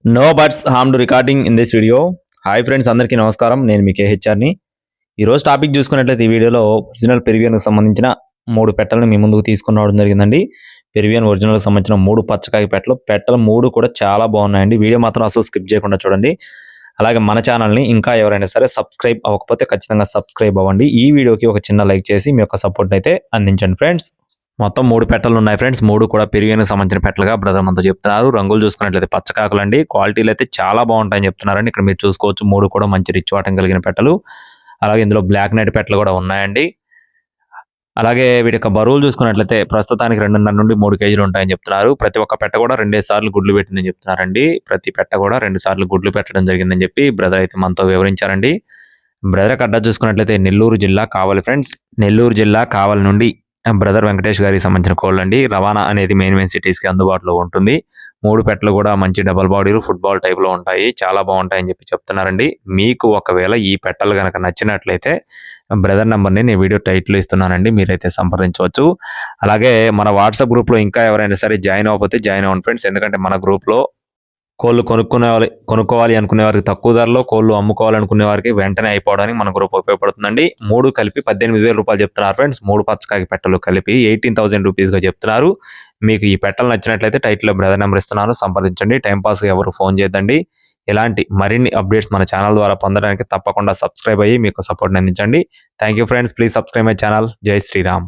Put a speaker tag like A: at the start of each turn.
A: No birds harm to recording in this video. Hi friends, అందరికీ నమస్కారం. నేను మీ కేహెచ్ఆర్ని. ఈరోజు టాపిక్ చూసుకున్నట్లయితే ఈ వీడియోలో ఒరిజినల్ పెరువియన్కు సంబంధించిన 3 పెట్టలను మీ ముందుకు తీసుకుని రావడం జరిగిందండి. పెరువియన్ ఒరిజినల్కి సంబంధించిన 3 పచ్చకాయ పెట్టలు 3 కూడా చాలా బాగున్నాయండి. వీడియో మాత్రం అసలు స్కిప్ చేయకుండా చూడండి. అలాగే మన ఛానల్ని ఇంకా ఎవరైనా సరే సబ్స్క్రైబ్ అవ్వకపోతే ఖచ్చితంగా సబ్స్క్రైబ్ అవ్వండి. ఈ వీడియోకి ఒక చిన్న లైక్ చేసి మీ యొక్క సపోర్ట్ అయితే అందించండి ఫ్రెండ్స్. మొత్తం 3 పెట్టలు ఉన్నాయి ఫ్రెండ్స్. 3 కూడా పెరువియన్కి సంబంధించిన పెట్టలుగా బ్రదర్ మనతో చెప్తున్నారు. రంగులు చూసుకున్నట్లయితే పచ్చకాకులండి. క్వాలిటీలు అయితే చాలా బాగుంటాయని చెప్తున్నారండి. ఇక్కడ మీరు చూసుకోవచ్చు 3 కూడా మంచి రిచ్ వాటం కలిగిన పెట్టలు. అలాగే ఇందులో బ్లాక్ నైట్ పెట్టలు కూడా ఉన్నాయండి. అలాగే వీటి యొక్క బరువులు చూసుకున్నట్లయితే ప్రస్తుతానికి 2.5 నుండి 3 కేజీలు ఉంటాయని చెప్తున్నారు. ప్రతి ఒక్క పెట్ట కూడా 2 సార్లు గుడ్లు పెట్టిందని చెప్తున్నారండి. ప్రతి పెట్ట కూడా 2 సార్లు గుడ్లు పెట్టడం జరిగిందని చెప్పి బ్రదర్ అయితే మనతో వివరించారండి. బ్రదర్ అడ్రస్ చూసుకున్నట్లయితే నెల్లూరు జిల్లా కావలి ఫ్రెండ్స్. నెల్లూరు జిల్లా కావలి నుండి బ్రదర్ వెంకటేష్ గారికి సంబంధించిన కోళ్ళు అండి. రవాణా అనేది మెయిన్ సిటీస్కి అందుబాటులో ఉంటుంది. 3 పెట్టలు కూడా మంచి డబల్ బాడీలు ఫుట్బాల్ టైప్లో ఉంటాయి. చాలా బాగుంటాయని చెప్పి చెప్తున్నారండి. మీకు ఒకవేళ ఈ పెట్టలు కనుక నచ్చినట్లయితే బ్రదర్ నెంబర్ని నేను వీడియో టైటిల్ ఇస్తున్నానండి, మీరైతే సంప్రదించవచ్చు. అలాగే మన వాట్సాప్ గ్రూప్లో ఇంకా ఎవరైనా సరే జాయిన్ అవ్వకపోతే జాయిన్ అవ్వండి ఫ్రెండ్స్. ఎందుకంటే మన గ్రూప్లో కోళ్ళు కొనుక్కోవాలి అనుకునే వారికి తక్కువ ధరలో, కోళ్ళు అమ్ముకోవాలనుకునే వారికి వెంటనే అయిపోవడానికి మన గ్రూప్ ఉపయోగపడుతుందండి. 3 కలిపి 18,000 రూపాయలు చెప్తున్నారు ఫ్రెండ్స్. 3 పచ్చకాకి పెట్టలు కలిపి 18,000 రూపీస్గా చెప్తున్నారు. మీకు ఈ పెట్టలు నచ్చినట్లయితే టైటిల్లో బ్రదర్ నెంబర్ ఇస్తున్నాను, సంప్రదించండి. టైంపాస్గా ఎవరు ఫోన్ చేయొద్దండి. ఇలాంటి మరిన్ని అప్డేట్స్ మన ఛానల్ ద్వారా పొందడానికి తప్పకుండా సబ్స్క్రైబ్ అయ్యి మీకు సపోర్ట్ని అందించండి. Thank you friends. Please subscribe my channel. జై శ్రీరామ్.